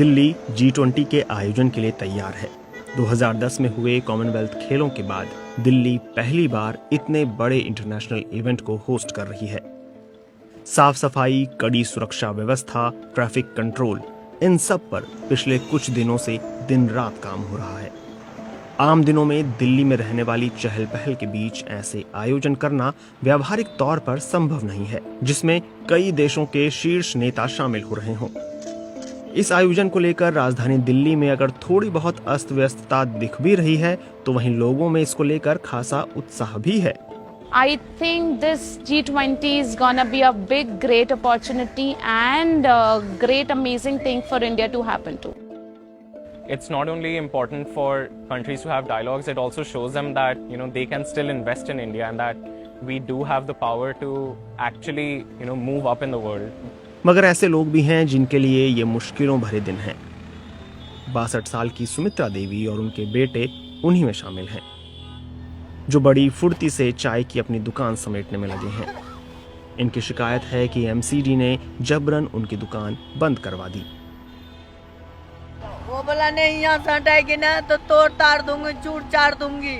Delhi G20 के आयोजन के लिए तैयार है। 2010 में हुए कॉमनवेल्थ खेलों के बाद दिल्ली पहली बार इतने बड़े इंटरनेशनल इवेंट को होस्ट कर रही है। साफ सफाई, कड़ी सुरक्षा व्यवस्था, ट्रैफिक कंट्रोल, इन सब पर पिछले कुछ दिनों से दिन रात काम हो रहा है। आम दिनों में दिल्ली में रहने वाली चहल पहल के बीच ऐसे आयोजन करना व्यावहारिक तौर पर संभव नहीं है, जिसमें कई देशों के शीर्ष नेता शामिल हो रहे हों। इस आयोजन को लेकर राजधानी दिल्ली में अगर थोड़ी बहुत अस्त व्यस्तता दिख भी रही है, तो वहीं लोगों में इसको लेकर खासा उत्साह भी है। I think this G20 is gonna be a big, great opportunity and a great, amazing thing for India to happen to. It's not only important for countries to have dialogues, it also shows them that they can still invest in India and that we do have the power to actually move up in the world. मगर ऐसे लोग भी हैं जिनके लिए ये मुश्किलों भरे दिन हैं। 62 साल की सुमित्रा देवी और उनके बेटे उन्हीं में शामिल हैं, जो बड़ी फुर्ती से चाय की अपनी दुकान समेटने में लगे हैं। इनकी शिकायत है कि एमसीडी ने जबरन उनकी दुकान बंद करवा दी। वो बोला नहीं, यहाँ से हटाएगी ना तो तोड़ ताड़ दूंगी, चूर चार दूंगी,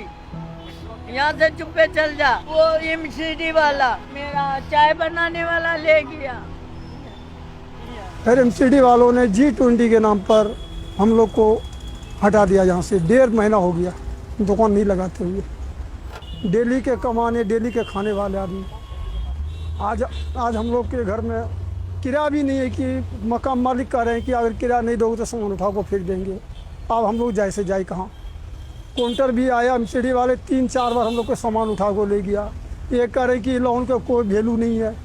यहाँ से चुप्पे चल जा। वो एमसीडी वाला मेरा चाय बनाने वाला ले गया। फिर एमसीडी वालों ने G20 के नाम पर हम लोग को हटा दिया यहाँ से। 1.5 महीना हो गया दुकान नहीं लगाते हुए। डेली के कमाने, डेली के खाने वाले आदमी आज हम लोग के घर में किराया भी नहीं है कि मकान मालिक कह रहे हैं कि अगर किराया नहीं दोगे तो सामान उठा को फेंक देंगे। अब हम लोग जाए से जाए कहाँ। काउंटर भी आया, एमसीडी वाले 3-4 बार हम लोग को सामान उठा को ले गया। ये कह रहे कि लोन का कोई वैल्यू नहीं है,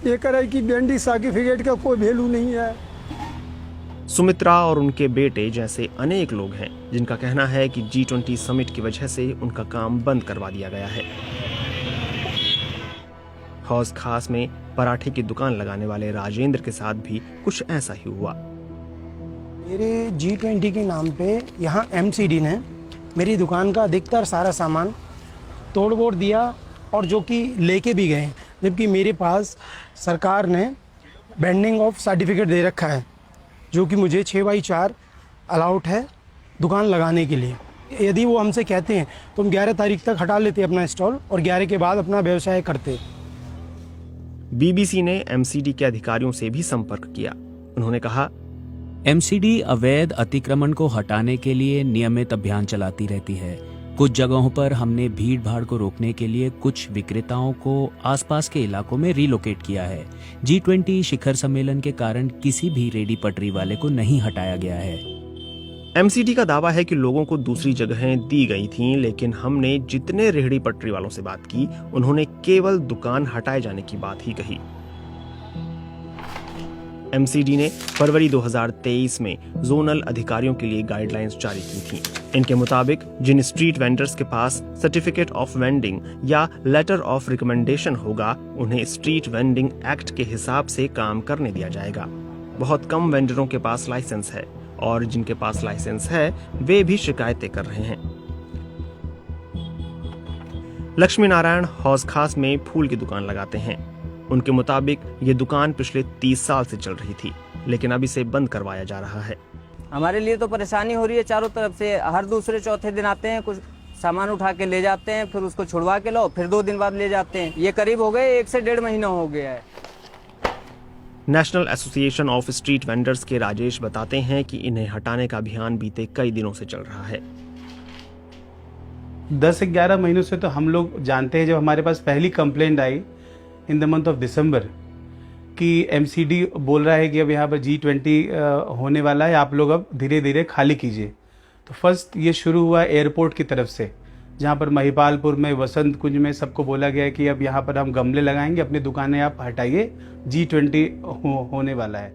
ये कह रहे कि बैंडी सर्टिफिकेट का कोई वैल्यू नहीं है। सुमित्रा और उनके बेटे जैसे अनेक लोग हैं जिनका कहना है कि G20 समिट की वजह से उनका काम बंद करवा दिया गया है। हौज खास में पराठे की दुकान लगाने वाले राजेंद्र के साथ भी कुछ ऐसा ही हुआ। मेरे G20 के नाम पे यहाँ एमसीडी ने मेरी दुकान का अधिकतर सारा सामान तोड़ फोड़ दिया और जो कि लेके भी गए, जबकि मेरे पास सरकार ने बैंडिंग ऑफ सर्टिफिकेट दे रखा है, जो कि मुझे 6x4 अलाउड है दुकान लगाने के लिए। यदि वो हमसे कहते हैं तो हम 11 तारीख तक हटा लेते अपना स्टॉल और 11 के बाद अपना व्यवसाय करते। बीबीसी ने एमसीडी के अधिकारियों से भी संपर्क किया। उन्होंने कहा, एमसीडी अवैध अतिक्रमण को हटाने के लिए नियमित अभियान चलाती रहती है। कुछ जगहों पर हमने भीड़ भाड़ को रोकने के लिए कुछ विक्रेताओं को आसपास के इलाकों में रिलोकेट किया है। G20 शिखर सम्मेलन के कारण किसी भी रेडी पटरी वाले को नहीं हटाया गया है। एमसीडी का दावा है कि लोगों को दूसरी जगहें दी गई थीं, लेकिन हमने जितने रेहड़ी पटरी वालों से बात की, उन्होंने केवल दुकान हटाए जाने की बात ही कही। एमसीडी ने फरवरी 2023 में जोनल अधिकारियों के लिए गाइडलाइंस जारी की थी। इनके मुताबिक जिन स्ट्रीट वेंडर्स के पास सर्टिफिकेट ऑफ वेंडिंग या लेटर ऑफ रिकमेंडेशन होगा, उन्हें स्ट्रीट वेंडिंग एक्ट के हिसाब से काम करने दिया जाएगा। बहुत कम वेंडरों के पास लाइसेंस है और जिनके पास लाइसेंस है वे भी शिकायतें कर रहे हैं। लक्ष्मी नारायण हौज खास में फूल की दुकान लगाते हैं। उनके मुताबिक ये दुकान पिछले 30 साल से चल रही थी, लेकिन अब इसे बंद करवाया जा रहा है। हमारे लिए तो परेशानी हो रही है चारों तरफ से। हर दूसरे चौथे दिन आते हैं, कुछ सामान उठा के ले जाते हैं, फिर उसको छुड़वा के लो, फिर 2 दिन बाद ले जाते हैं। ये करीब हो गए 1 से 1.5 महीना हो गया है। National association of street vendors के राजेश बताते हैं कि इन्हें हटाने का अभियान बीते कई दिनों से चल रहा है। 10 से 11 महीनों से तो हम लोग जानते हैं। जब हमारे पास पहली complaint I in the month of December कि एमसीडी बोल रहा है कि अब यहाँ पर G20 होने वाला है, आप लोग अब धीरे धीरे खाली कीजिए, तो फर्स्ट ये शुरू हुआ एयरपोर्ट की तरफ से, जहाँ पर महिपालपुर में, वसंत कुंज में सबको बोला गया है कि अब यहाँ पर हम गमले लगाएंगे, अपनी दुकानें आप हटाइए, G20 होने वाला है।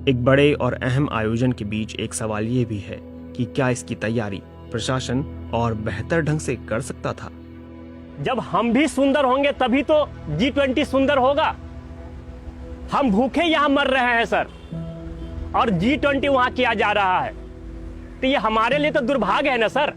एक बड़े और अहम आयोजन के बीच एक सवाल ये भी है कि क्या इसकी तैयारी प्रशासन और बेहतर ढंग से कर सकता था। जब हम भी सुंदर होंगे तभी तो G20 सुंदर होगा। हम भूखे यहां मर रहे हैं सर, और G20 वहां किया जा रहा है, तो ये हमारे लिए तो दुर्भाग्य है ना सर।